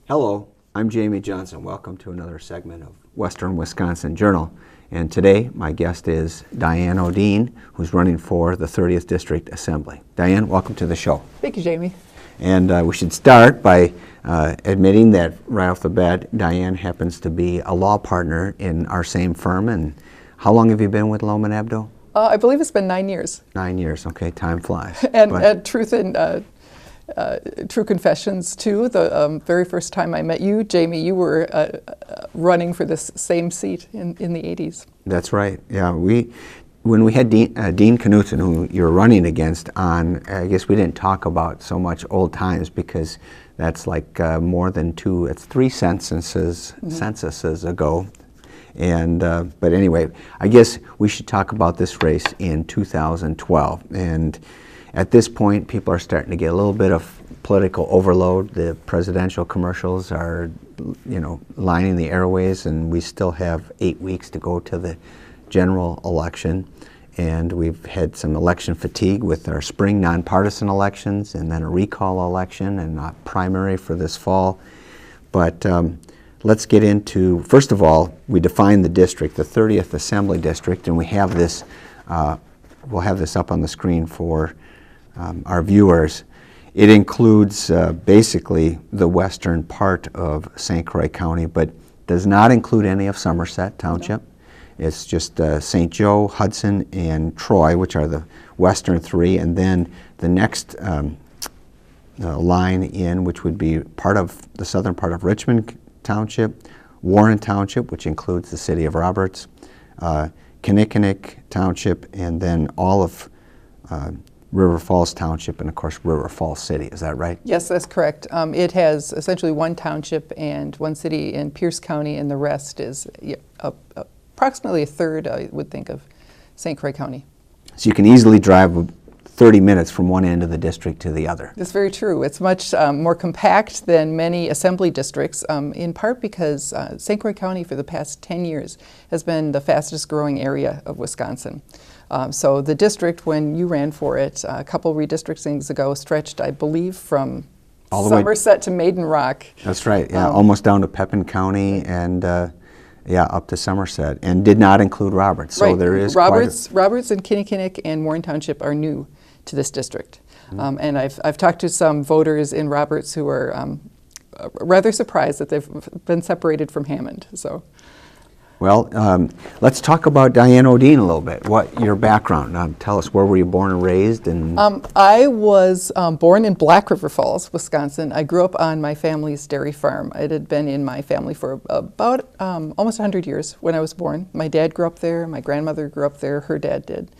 Hello, I'm Jamie Johnson. Welcome to another segment of Western Wisconsin Journal. And today, my guest is Diane Odeen, who's running for the 30th District Assembly. Diane, welcome to the show. Thank you, Jamie. And we should start by admitting that right off the bat, Diane happens to be a law partner in our same firm. And how long have you been with Lohman Abdo? I believe it's been 9 years. 9 years, okay, time flies. And truth and true confessions, too. The very first time I met you, Jamie, you were running for this same seat in the 80s. That's right, yeah. When we had Dean Knutson, who you're running against, on, I guess we didn't talk about so much old times because that's like more than it's three censuses ago. And but anyway, I guess we should talk about this race in 2012. And at this point, people are starting to get a little bit of political overload. The presidential commercials are, lining the airways, and we still have 8 weeks to go to the general election. And we've had some election fatigue with our spring nonpartisan elections, and then a recall election and a primary for this fall. But let's get into, first of all, we define the district, the 30th Assembly District, and we have this, we'll have this up on the screen for our viewers. It includes basically the western part of St. Croix County, but does not include any of Somerset Township. No. It's just St. Joe, Hudson, and Troy, which are the western three, and then the next line in, which would be part of the southern part of Richmond Township, Warren Township, which includes the city of Roberts, Kinnickinnick Township, and then all of River Falls Township, and of course River Falls City. Is that right? Yes, that's correct. It has essentially one township and one city in Pierce County, and the rest is approximately a third, I would think, of St. Croix County. So you can easily drive 30 minutes from one end of the district to the other. That's very true. It's much more compact than many assembly districts, in part because St. Croix County for the past 10 years has been the fastest growing area of Wisconsin. So the district, when you ran for it a couple redistrictings ago, stretched, I believe, from all Somerset to Maiden Rock. That's right, yeah, almost down to Pepin County and up to Somerset, and did not include Roberts. So right. there is Roberts and Kinnickinnick and Warren Township are new to this district. Mm-hmm. And I've talked to some voters in Roberts who are rather surprised that they've been separated from Hammond. So. Well, let's talk about Diane Odeen a little bit. What your background? Tell us, where were you born and raised? And I was born in Black River Falls, Wisconsin. I grew up on my family's dairy farm. It had been in my family for about almost 100 years when I was born. My dad grew up there. My grandmother grew up there. Her dad did.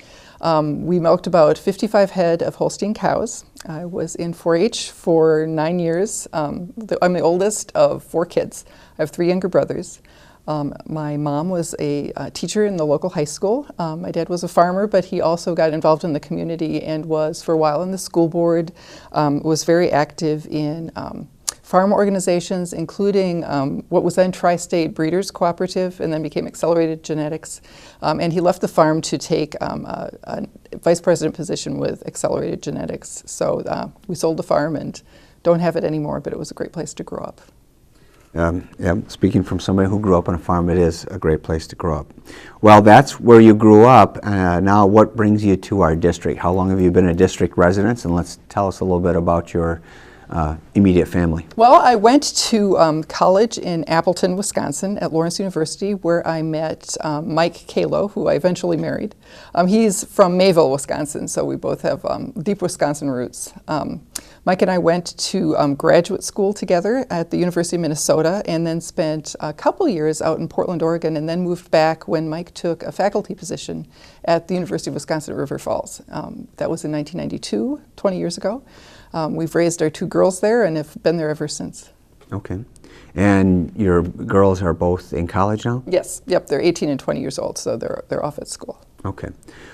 We milked about 55 head of Holstein cows. I was in 4-H for 9 years. I'm the oldest of 4 kids. I have 3 younger brothers. My mom was a teacher in the local high school. My dad was a farmer, but he also got involved in the community and was for a while in the school board, was very active in farm organizations, including what was then Tri-State Breeders Cooperative and then became Accelerated Genetics. And he left the farm to take a vice president position with Accelerated Genetics. So we sold the farm and don't have it anymore, but it was a great place to grow up. Speaking from somebody who grew up on a farm, it is a great place to grow up. Well, that's where you grew up. Now, what brings you to our district? How long have you been a district resident? And let's tell us a little bit about your immediate family. Well, I went to college in Appleton, Wisconsin at Lawrence University, where I met Mike Kalo, who I eventually married. He's from Mayville, Wisconsin, so we both have deep Wisconsin roots. Mike and I went to graduate school together at the University of Minnesota and then spent a couple years out in Portland, Oregon, and then moved back when Mike took a faculty position at the University of Wisconsin at River Falls. That was in 1992, 20 years ago. We've raised our 2 girls there and have been there ever since. Okay. And your girls are both in college now? Yes. Yep. They're 18 and 20 years old, so they're off at school. Okay.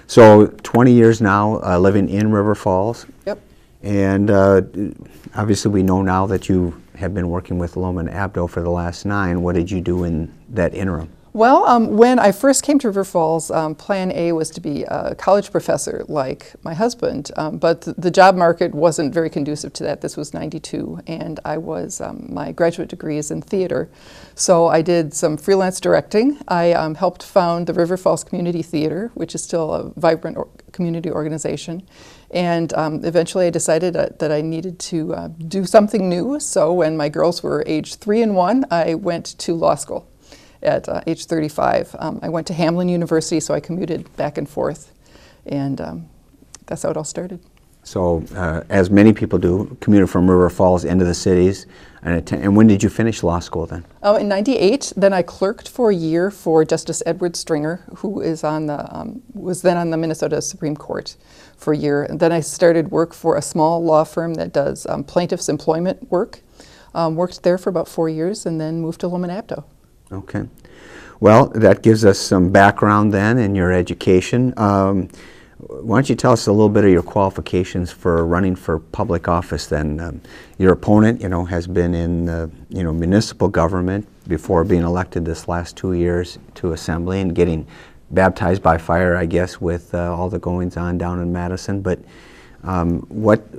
So 20 years now living in River Falls. Yep. And obviously we know now that you have been working with Lohman Abdo for the last 9. What did you do in that interim? Well, when I first came to River Falls, Plan A was to be a college professor like my husband, but the job market wasn't very conducive to that. This was '92, and I was, my graduate degree is in theater, so I did some freelance directing. I helped found the River Falls Community Theater, which is still a vibrant community organization, and eventually I decided that I needed to do something new, so when my girls were age 3 and 1, I went to law school. At age 35. I went to Hamline University, so I commuted back and forth, and that's how it all started. So, as many people do, commuted from River Falls into the cities, and when did you finish law school then? In '98, then I clerked for a year for Justice Edward Stringer, who is on the, was then on the Minnesota Supreme Court for a year. And then I started work for a small law firm that does plaintiffs' employment work. Worked there for about 4 years, and then moved to Loma Abdo. Okay. Well, that gives us some background then in your education. Why don't you tell us a little bit of your qualifications for running for public office then? Your opponent, has been in, municipal government before being elected this last 2 years to Assembly and getting baptized by fire, I guess, with all the goings on down in Madison. But what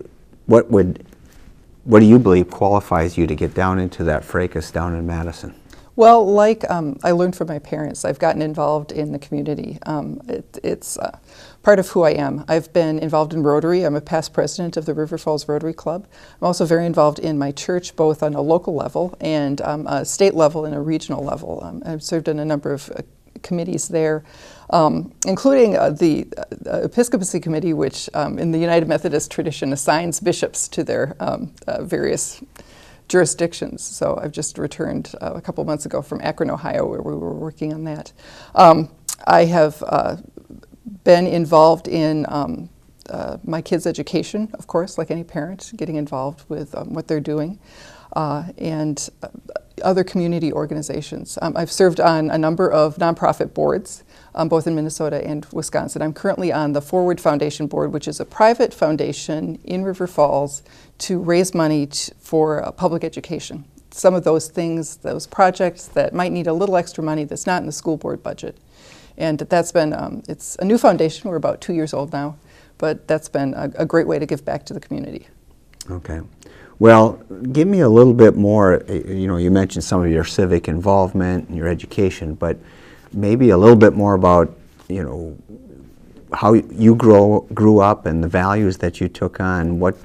do you believe qualifies you to get down into that fracas down in Madison? Well, like I learned from my parents, I've gotten involved in the community. It's part of who I am. I've been involved in Rotary. I'm a past president of the River Falls Rotary Club. I'm also very involved in my church, both on a local level and a state level and a regional level. I've served in a number of committees there, including the Episcopacy Committee, which in the United Methodist tradition assigns bishops to their various jurisdictions. So I've just returned a couple months ago from Akron, Ohio, where we were working on that. I have been involved in my kids' education, of course, like any parent, getting involved with what they're doing, and other community organizations. I've served on a number of nonprofit boards, both in Minnesota and Wisconsin. I'm currently on the Forward Foundation Board, which is a private foundation in River Falls to raise money for public education. Some of those things, those projects that might need a little extra money that's not in the school board budget. And that's been, it's a new foundation. We're about 2 years old now, but that's been a great way to give back to the community. Okay. Well, give me a little bit more, you mentioned some of your civic involvement and your education, but maybe a little bit more about, how you grew up and the values that you took on, what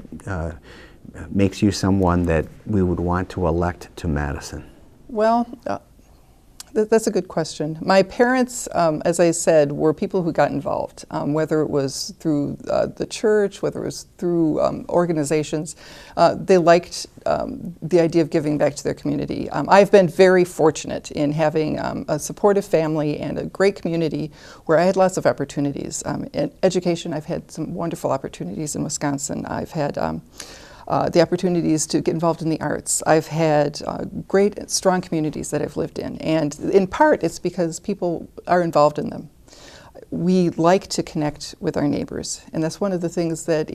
makes you someone that we would want to elect to Madison? Well, that's a good question. My parents, as I said, were people who got involved, whether it was through the church, whether it was through organizations. They liked the idea of giving back to their community. I've been very fortunate in having a supportive family and a great community where I had lots of opportunities. In education, I've had some wonderful opportunities in Wisconsin. I've had the opportunities to get involved in the arts. I've had great, strong communities that I've lived in, and in part it's because people are involved in them. We like to connect with our neighbors, and that's one of the things that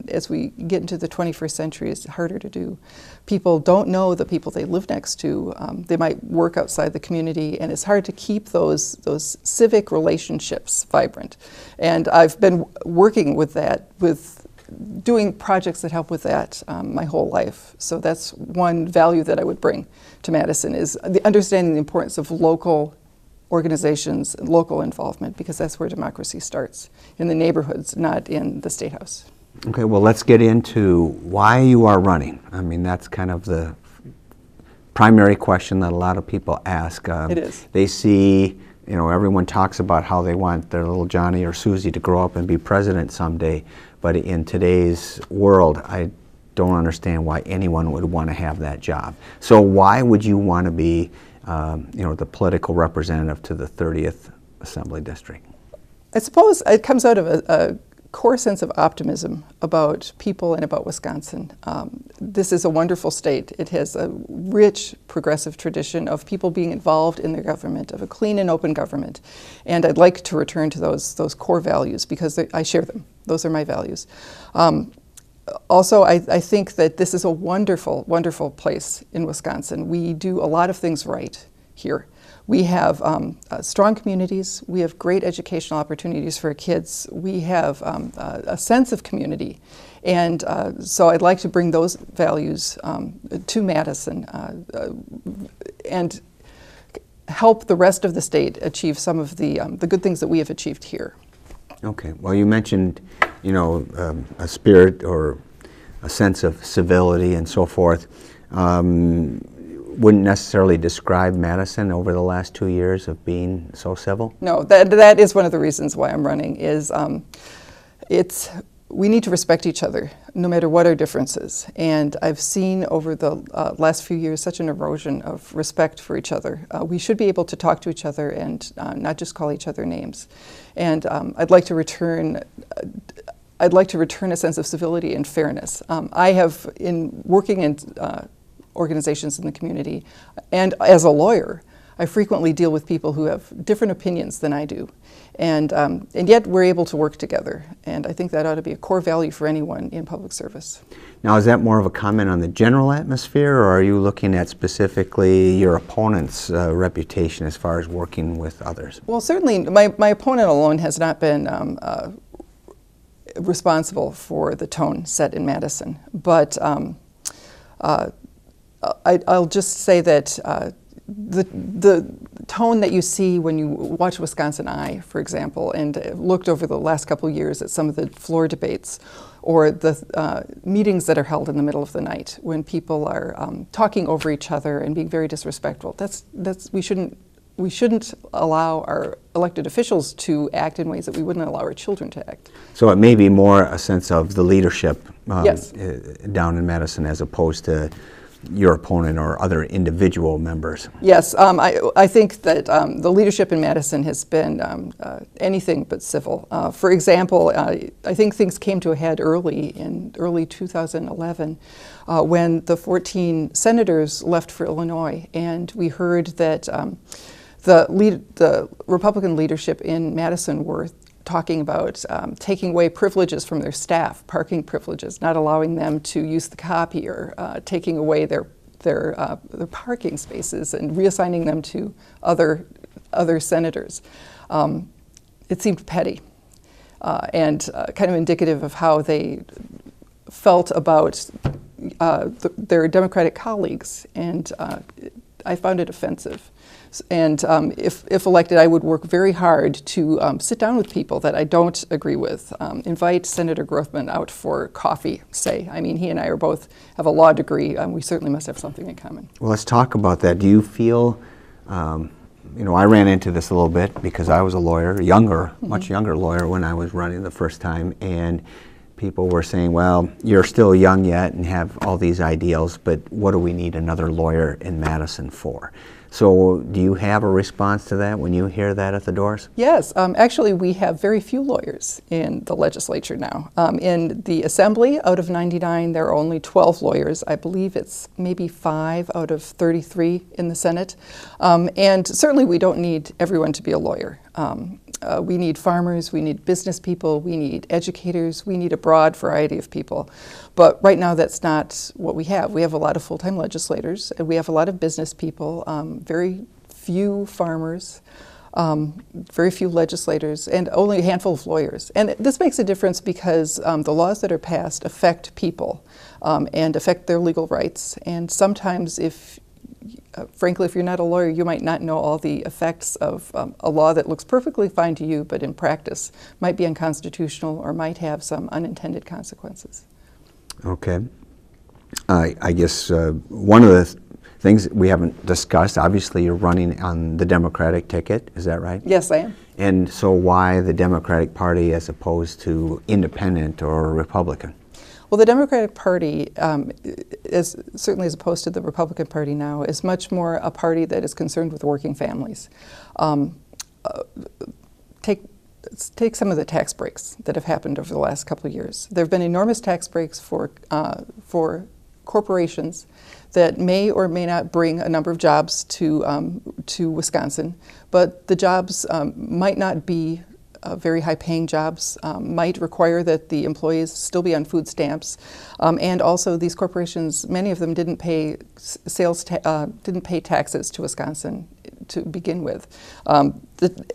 as we get into the 21st century is harder to do. People don't know the people they live next to. They might work outside the community, and it's hard to keep those civic relationships vibrant. And I've been working with that, with doing projects that help with that my whole life. So that's one value that I would bring to Madison, is the understanding the importance of local organizations and local involvement, because that's where democracy starts, in the neighborhoods, not in the State House. Okay, well, let's get into why you are running. I mean, that's kind of the primary question that a lot of people ask. It is. They see, everyone talks about how they want their little Johnny or Susie to grow up and be president someday. But in today's world, I don't understand why anyone would want to have that job. So why would you want to be, the political representative to the 30th Assembly District? I suppose it comes out of a core sense of optimism about people and about Wisconsin. This is a wonderful state. It has a rich, progressive tradition of people being involved in their government, of a clean and open government. And I'd like to return to those core values because I share them. Those are my values. Also, I think that this is a wonderful, wonderful place in Wisconsin. We do a lot of things right. here. We have strong communities. We have great educational opportunities for kids. We have a sense of community. And so I'd like to bring those values to Madison and help the rest of the state achieve some of the good things that we have achieved here. Okay. Well, you mentioned, a spirit or a sense of civility and so forth. Wouldn't necessarily describe Madison over the last 2 years of being so civil? No, that is one of the reasons why I'm running. Is we need to respect each other, no matter what our differences. And I've seen over the last few years such an erosion of respect for each other. We should be able to talk to each other and not just call each other names. And I'd like to return a sense of civility and fairness. I have, in working in organizations in the community, and as a lawyer, I frequently deal with people who have different opinions than I do. And yet we're able to work together. And I think that ought to be a core value for anyone in public service. Now, is that more of a comment on the general atmosphere, or are you looking at specifically your opponent's reputation as far as working with others? Well, certainly my opponent alone has not been responsible for the tone set in Madison. But I'll just say that the tone that you see when you watch Wisconsin Eye, for example, and looked over the last couple of years at some of the floor debates or the meetings that are held in the middle of the night when people are talking over each other and being very disrespectful. We shouldn't allow our elected officials to act in ways that we wouldn't allow our children to act. So it may be more a sense of the leadership Yes. Down in Madison as opposed to your opponent or other individual members. Yes, I think that the leadership in Madison has been anything but civil. For example, I think things came to a head in early 2011 when the 14 senators left for Illinois, and we heard that the Republican leadership in Madison were talking about taking away privileges from their staff, parking privileges, not allowing them to use the copier, taking away their parking spaces and reassigning them to other senators. It seemed petty and kind of indicative of how they felt about their Democratic colleagues, and I found it offensive. And if elected, I would work very hard to sit down with people that I don't agree with. Invite Senator Grothman out for coffee, say. I mean, he and I have a law degree. We certainly must have something in common. Well, let's talk about that. Do you feel, I ran into this a little bit because I was a lawyer, much younger lawyer when I was running the first time, and people were saying, well, you're still young yet and have all these ideals, but what do we need another lawyer in Madison for? So do you have a response to that when you hear that at the doors? Yes. Actually, we have very few lawyers in the legislature now. In the Assembly, out of 99, there are only 12 lawyers. I believe it's maybe 5 out of 33 in the Senate. And certainly we don't need everyone to be a lawyer. We need farmers, we need business people, we need educators, we need a broad variety of people. But right now that's not what we have. We have a lot of full-time legislators, and we have a lot of business people, very few farmers, very few legislators, and only a handful of lawyers. And this makes a difference because the laws that are passed affect people and affect their legal rights. And sometimes frankly, if you're not a lawyer, you might not know all the effects of a law that looks perfectly fine to you, but in practice might be unconstitutional or might have some unintended consequences. Okay. I guess one of the things we haven't discussed, obviously you're running on the Democratic ticket, is that right? Yes, I am. And so why the Democratic Party as opposed to independent or Republican? Well, the Democratic Party, certainly as opposed to the Republican Party now, is much more a party that is concerned with working families. Take some of the tax breaks that have happened over the last couple of years. There have been enormous tax breaks for corporations that may or may not bring a number of jobs to Wisconsin, but the jobs might not be very high-paying jobs, might require that the employees still be on food stamps, and also these corporations, many of them didn't pay taxes to Wisconsin to begin with. And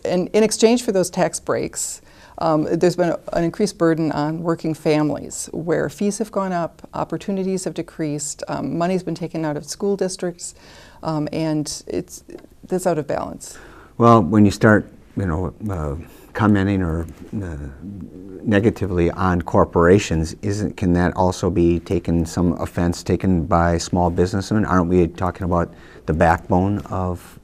in exchange for those tax breaks, there's been an increased burden on working families where fees have gone up, opportunities have decreased, money's been taken out of school districts, and that's out of balance. Well, when you start, commenting or negatively on corporations, can that also be some offense taken by small businessmen? Aren't we talking about the backbone of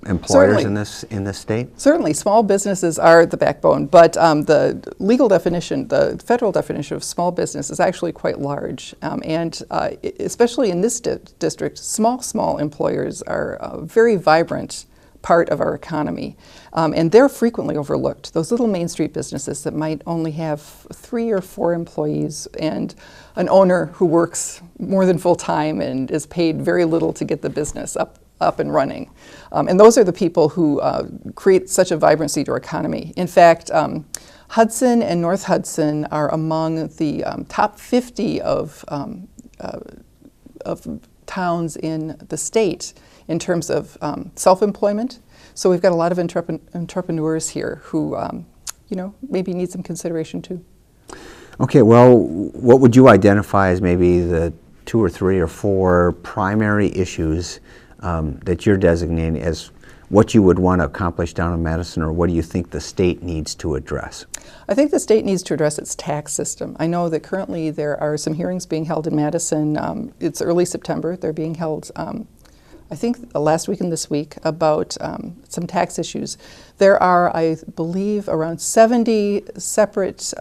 employers in this state? Certainly, small businesses are the backbone, but the legal definition, the federal definition of small business is actually quite large, and especially in this district, small employers are a very vibrant part of our economy, and they're frequently overlooked. Those little Main Street businesses that might only have 3 or 4 employees and an owner who works more than full time and is paid very little to get the business up and running. And those are the people who create such a vibrancy to our economy. In fact, Hudson and North Hudson are among the top 50 of towns in the state in terms of self-employment. So we've got a lot of entrepreneurs here who, maybe need some consideration too. Okay, well, what would you identify as maybe the 2 or 3 or 4 primary issues that you're designating as what you would want to accomplish down in Madison, or what do you think the state needs to address? I think the state needs to address its tax system. I know that currently there are some hearings being held in Madison. It's early September. They're being held, I think, last week and this week about some tax issues. There are, I believe, around 70 separate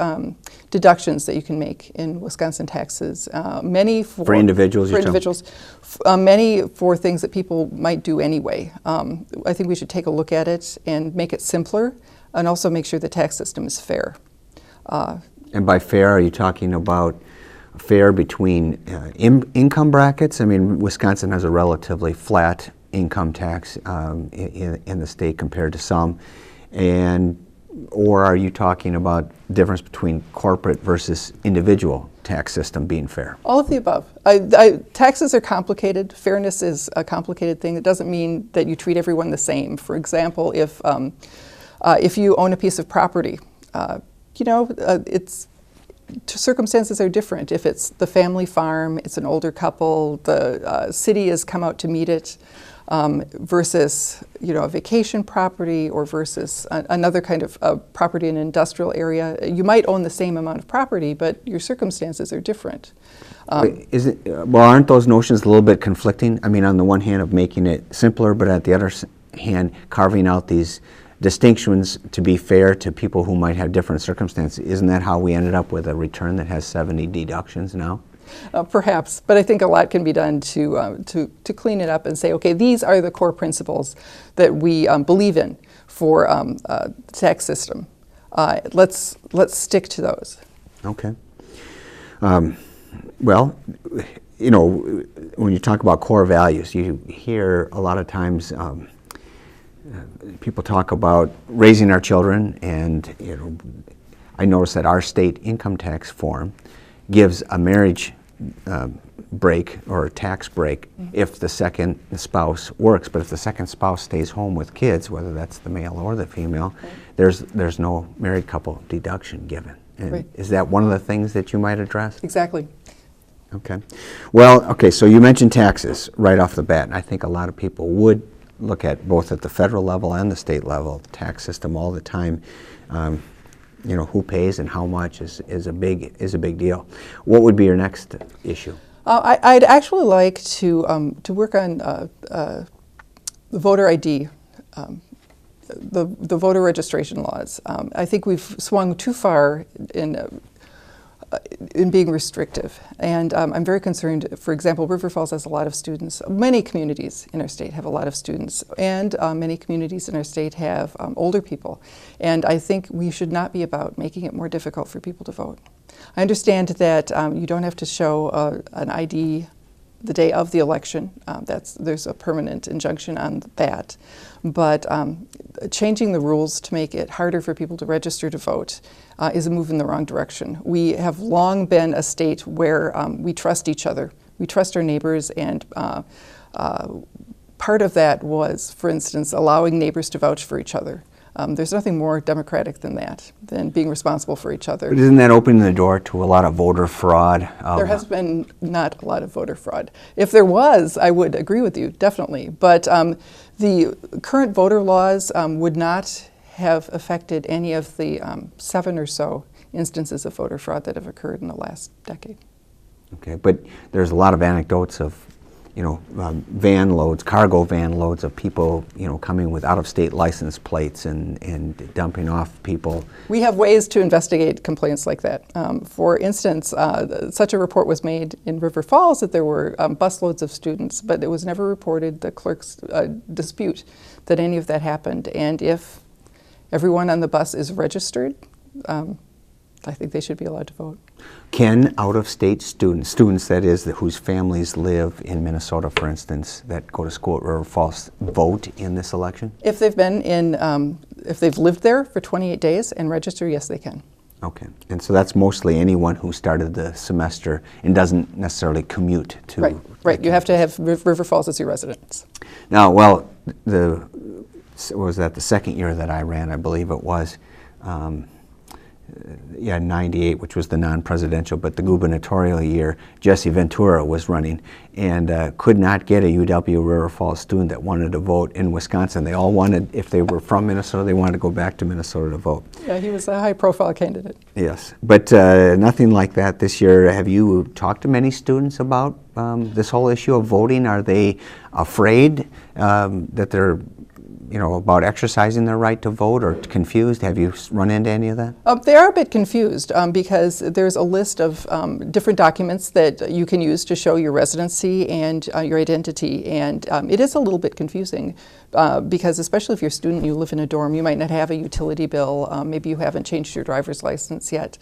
deductions that you can make in Wisconsin taxes. Many for individuals. Many for things that people might do anyway. I think we should take a look at it and make it simpler, and also make sure the tax system is fair. And by fair, are you talking about fair between income brackets? I mean, Wisconsin has a relatively flat income tax in the state compared to some, or are you talking about the difference between corporate versus individual tax system being fair? All of the above. Taxes are complicated. Fairness is a complicated thing. It doesn't mean that you treat everyone the same. For example, if you own a piece of property, circumstances are different. If it's the family farm, it's an older couple, the city has come out to meet it, versus a vacation property, or versus another kind of property in an industrial area. You might own the same amount of property, but your circumstances are different. Aren't those notions a little bit conflicting? I mean, on the one hand of making it simpler, but at the other hand carving out these distinctions to be fair to people who might have different circumstances. Isn't that how we ended up with a return that has 70 deductions now? Perhaps, but I think a lot can be done to clean it up and say, okay, these are the core principles that we believe in for the tax system. Let's stick to those. Okay. Well, when you talk about core values, you hear a lot of times people talk about raising our children, and I noticed that our state income tax form gives a marriage break or a tax break if the second spouse works, but if the second spouse stays home with kids, whether that's the male or the female, there's no married couple deduction given. And is that one of the things that you might address? Exactly. Okay. Well, okay, so you mentioned taxes right off the bat, and I think a lot of people would look at both at the federal level and the state level, the tax system all the time. Who pays and how much is a big deal. What would be your next issue? I'd actually like to work on the voter ID, the voter registration laws. I think we've swung too far in being restrictive, and I'm very concerned. For example, River Falls has a lot of students. Many communities in our state have a lot of students, and many communities in our state have older people. And I think we should not be about making it more difficult for people to vote. I understand that you don't have to show an ID the day of the election. There's a permanent injunction on that. But changing the rules to make it harder for people to register to vote is a move in the wrong direction. We have long been a state where we trust each other. We trust our neighbors, and part of that was, for instance, allowing neighbors to vouch for each other. There's nothing more democratic than that, than being responsible for each other. But isn't that opening the door to a lot of voter fraud? There has been not a lot of voter fraud. If there was, I would agree with you, definitely. But the current voter laws would not have affected any of the 7 or so instances of voter fraud that have occurred in the last decade. Okay, but there's a lot of anecdotes of, van loads, cargo van loads of people, coming with out-of-state license plates and dumping off people. We have ways to investigate complaints like that. For instance, such a report was made in River Falls that there were busloads of students, but it was never reported, the clerks dispute that any of that happened. And if everyone on the bus is registered, I think they should be allowed to vote. Can out-of-state students that is, whose families live in Minnesota, for instance, that go to school at River Falls, vote in this election? If they've been in, if they've lived there for 28 days and register, yes, they can. Okay, and so that's mostly anyone who started the semester and doesn't necessarily commute to. Right, right. You have to have River Falls as your residence. Now, well, was that the second year that I ran, I believe it was. 98, which was the non-presidential, but the gubernatorial year, Jesse Ventura was running and could not get a UW River Falls student that wanted to vote in Wisconsin. They all wanted, if they were from Minnesota, they wanted to go back to Minnesota to vote. Yeah, he was a high-profile candidate. Yes, but nothing like that this year. Have you talked to many students about this whole issue of voting? Are they afraid that they're about exercising their right to vote, or confused? Have you run into any of that? They are a bit confused because there's a list of different documents that you can use to show your residency and your identity, and it is a little bit confusing because especially if you're a student and you live in a dorm, you might not have a utility bill, maybe you haven't changed your driver's license yet,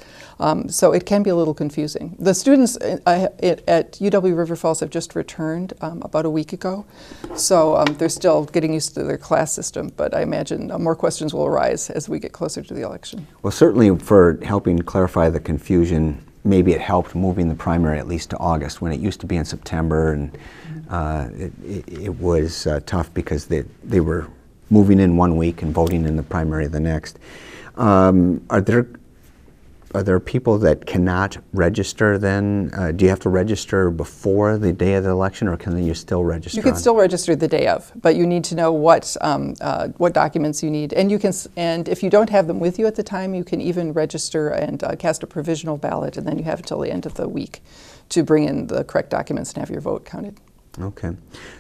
so it can be a little confusing. The students at UW River Falls have just returned about a week ago, so they're still getting used to their class system, but I imagine more questions will arise as we get closer to the election. Well, certainly for helping clarify the confusion, maybe it helped moving the primary at least to August, when it used to be in September, and it was tough because they were moving in one week and voting in the primary the next. Are there people that cannot register then? Do you have to register before the day of the election, or can you still register? You can still register the day of, but you need to know what documents you need. And and if you don't have them with you at the time, you can even register and cast a provisional ballot, and then you have until the end of the week to bring in the correct documents and have your vote counted. Okay.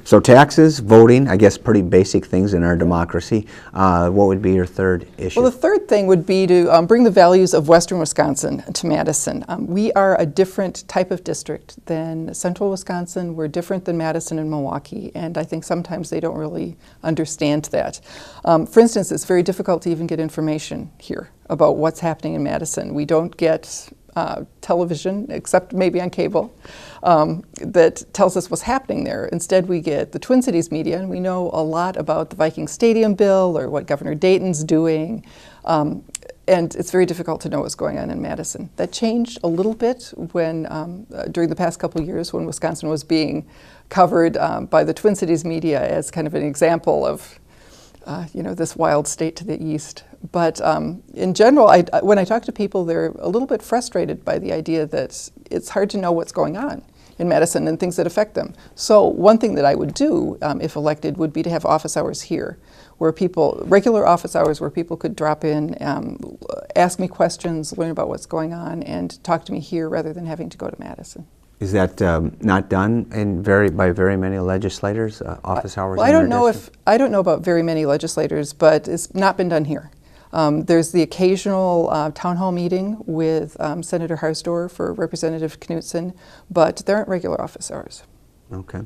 So taxes, voting, I guess pretty basic things in our democracy. What would be your third issue? Well, the third thing would be to bring the values of Western Wisconsin to Madison. We are a different type of district than Central Wisconsin. We're different than Madison and Milwaukee, and I think sometimes they don't really understand that. For instance, it's very difficult to even get information here about what's happening in Madison. We don't get television, except maybe on cable, that tells us what's happening there. Instead, we get the Twin Cities media, and we know a lot about the Viking Stadium bill or what Governor Dayton's doing, and it's very difficult to know what's going on in Madison. That changed a little bit when, during the past couple of years, when Wisconsin was being covered by the Twin Cities media as kind of an example of this wild state to the east. But in general, when I talk to people, they're a little bit frustrated by the idea that it's hard to know what's going on in Madison and things that affect them. So one thing that I would do, if elected, would be to have office hours here, where regular office hours where people could drop in, ask me questions, learn about what's going on, and talk to me here rather than having to go to Madison. Is that not done by very many legislators, office hours? Well, I don't know about very many legislators, but it's not been done here. There's the occasional town hall meeting with Senator Harsdorf or Representative Knutson, but there aren't regular office hours. Okay.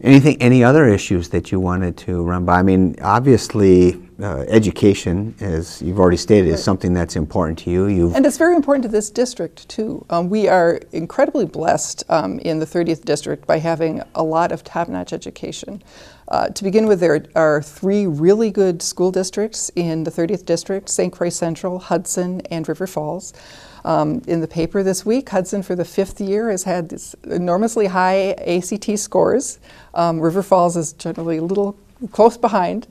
Any other issues that you wanted to run by? I mean, obviously, education, as you've already stated, is something that's important to you. And it's very important to this district, too. We are incredibly blessed in the 30th District by having a lot of top-notch education. To begin with, there are 3 really good school districts in the 30th District: St. Croix Central, Hudson, and River Falls. In the paper this week, Hudson for the 5th year has had this enormously high ACT scores. River Falls is generally a little close behind.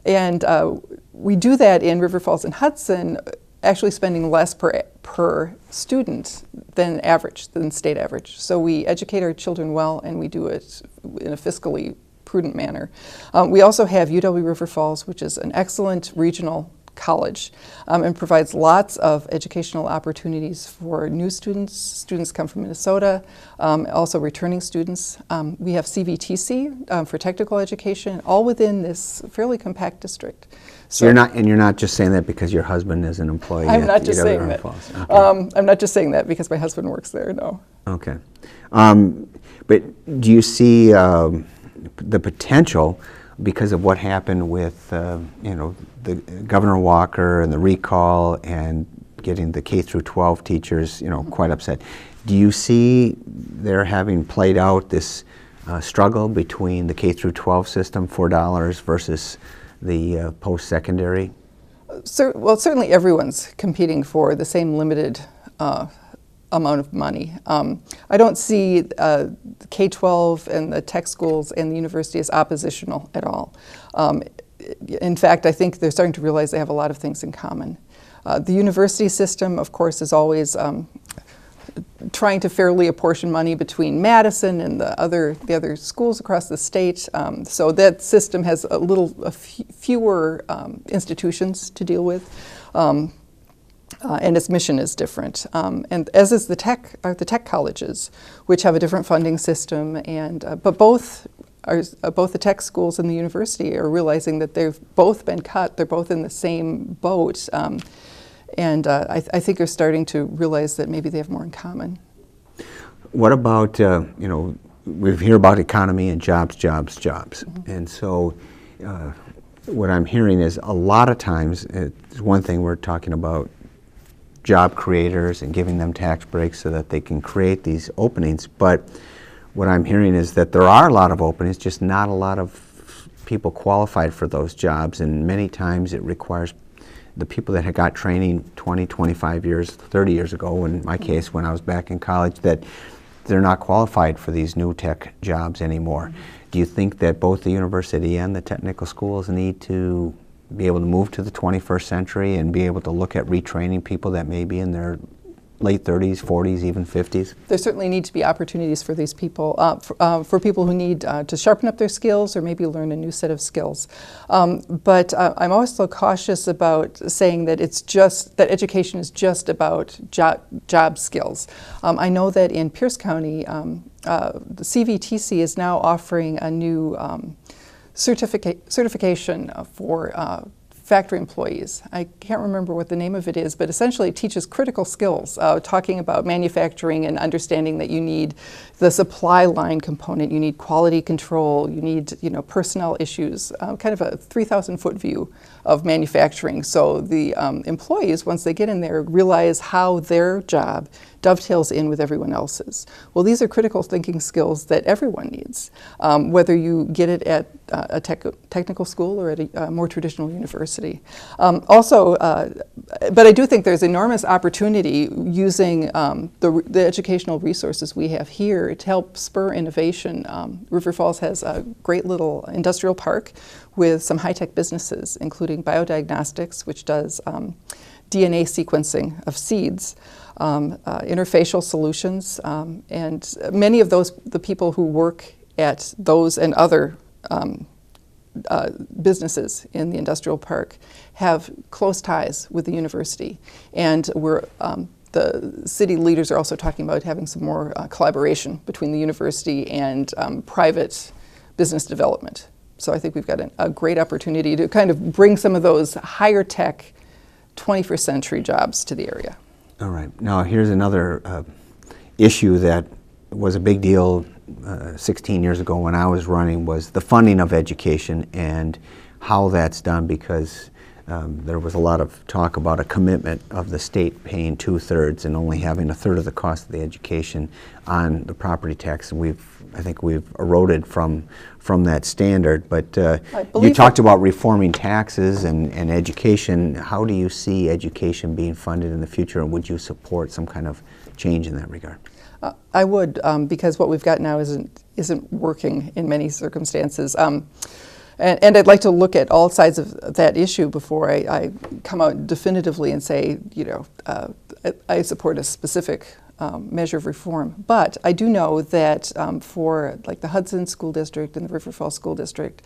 And we do that in River Falls and Hudson, actually spending less per student than state average. So we educate our children well, and we do it in a fiscally prudent manner. We also have UW River Falls, which is an excellent regional college, and provides lots of educational opportunities for new students. Students come from Minnesota, also returning students. We have CVTC for technical education, all within this fairly compact district. So you're not just saying that because your husband is an employee. I'm not just saying that. Okay. I'm not just saying that because my husband works there. No. Okay, but do you see the potential, because of what happened with the Governor Walker and the recall and getting the K through 12 teachers quite upset? Do you see there having played out this struggle between the K through 12 system, $4, versus the post-secondary? Well, certainly everyone's competing for the same limited amount of money. I don't see the K-12 and the tech schools and the university as oppositional at all. In fact, I think they're starting to realize they have a lot of things in common. The university system, of course, is always trying to fairly apportion money between Madison and the other schools across the state. So that system has fewer institutions to deal with. And its mission is different, and as is the tech colleges, which have a different funding system. And but both the tech schools and the university are realizing that they've both been cut. They're both in the same boat, and I think they're starting to realize that maybe they have more in common. What about we hear about economy and jobs, mm-hmm. And so. What I'm hearing is a lot of times, it's one thing we're talking about job creators and giving them tax breaks so that they can create these openings, but what I'm hearing is that there are a lot of openings, just not a lot of people qualified for those jobs, and many times it requires the people that had got training 20, 25 years, 30 years ago, in my case when I was back in college, that they're not qualified for these new tech jobs anymore. Mm-hmm. Do you think that both the university and the technical schools need to be able to move to the 21st century and be able to look at retraining people that may be in their late 30s, 40s, even 50s? There certainly need to be opportunities for these people, for people who need to sharpen up their skills or maybe learn a new set of skills. But I'm also cautious about saying that that education is just about job skills. I know that in Pierce County, the CVTC is now offering a new certification for factory employees. I can't remember what the name of it is, but essentially it teaches critical skills, talking about manufacturing and understanding that you need the supply line component, you need quality control, you need personnel issues, kind of a 3,000-foot view of manufacturing. So the employees, once they get in there, realize how their job dovetails in with everyone else's. Well, these are critical thinking skills that everyone needs, whether you get it at a technical school or at a more traditional university. But I do think there's enormous opportunity using the educational resources we have here to help spur innovation. River Falls has a great little industrial park with some high-tech businesses, including biodiagnostics, which does DNA sequencing of seeds, interfacial solutions, and many of the people who work at those and other businesses in the industrial park have close ties with the university. And the city leaders are also talking about having some more collaboration between the university and private business development. So I think we've got a great opportunity to kind of bring some of those higher tech 21st century jobs to the area. All right. Now here's another issue that was a big deal 16 years ago when I was running, was the funding of education and how that's done, because there was a lot of talk about a commitment of the state paying 2/3 and only having 1/3 of the cost of the education on the property tax, and I think we've eroded from that standard. But you talked about reforming taxes and education. How do you see education being funded in the future, and would you support some kind of change in that regard? I would, because what we've got now isn't working in many circumstances. And I'd like to look at all sides of that issue before I come out definitively and say, I support a specific measure of reform. But I do know that for like the Hudson School District and the River Falls School District,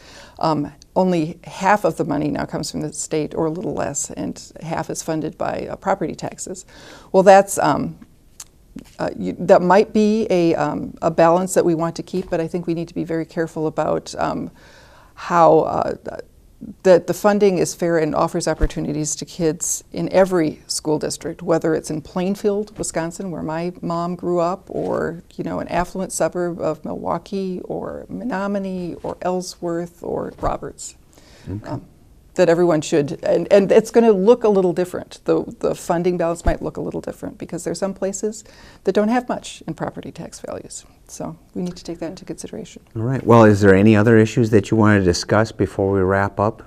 only half of the money now comes from the state, or a little less, and half is funded by property taxes. Well, that's that might be a balance that we want to keep, but I think we need to be very careful about how that the funding is fair and offers opportunities to kids in every school district, whether it's in Plainfield, Wisconsin, where my mom grew up, or an affluent suburb of Milwaukee, or Menominee, or Ellsworth, or Roberts. Okay. That everyone should, and it's going to look a little different. The funding balance might look a little different because there's some places that don't have much in property tax values. So we need to take that into consideration. All right. Well, is there any other issues that you want to discuss before we wrap up?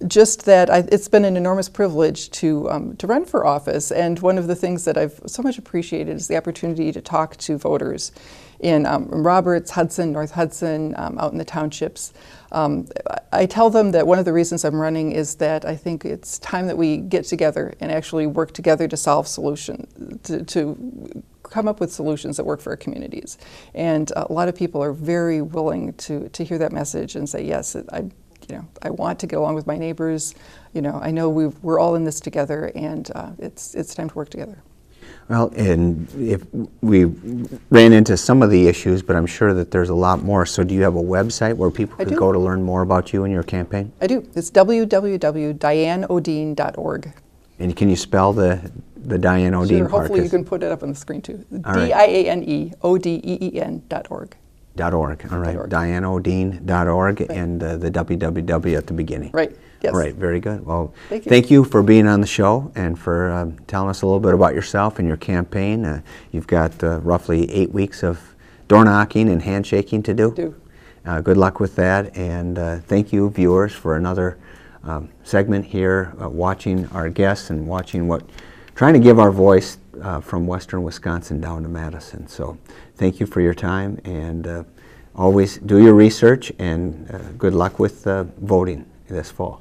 Just that it's been an enormous privilege to run for office, and one of the things that I've so much appreciated is the opportunity to talk to voters in Roberts, Hudson, North Hudson, out in the townships. I tell them that one of the reasons I'm running is that I think it's time that we get together and actually work together to solve solutions, to come up with solutions that work for our communities. And a lot of people are very willing to hear that message and say, yes, I want to get along with my neighbors. I know we're all in this together, and it's time to work together. Well, and if we ran into some of the issues, but I'm sure that there's a lot more. So do you have a website where people could go to learn more about you and your campaign? I do. It's www.dianeodeen.org. And can you spell the Diane Odeen Sure, part? hopefully you can put it up on the screen too. Right. DIANEODEEN.org. .org. All right. DianeOdeen.org, right. And the www at the beginning. Right. Yes. All right. Very good. Well, thank you for being on the show and for telling us a little bit about yourself and your campaign. You've got roughly 8 weeks of door knocking and handshaking to do. Good luck with that, and thank you, viewers, for another segment here, watching our guests and trying to give our voice from western Wisconsin down to Madison. So thank you for your time, and always do your research, and good luck with voting this fall.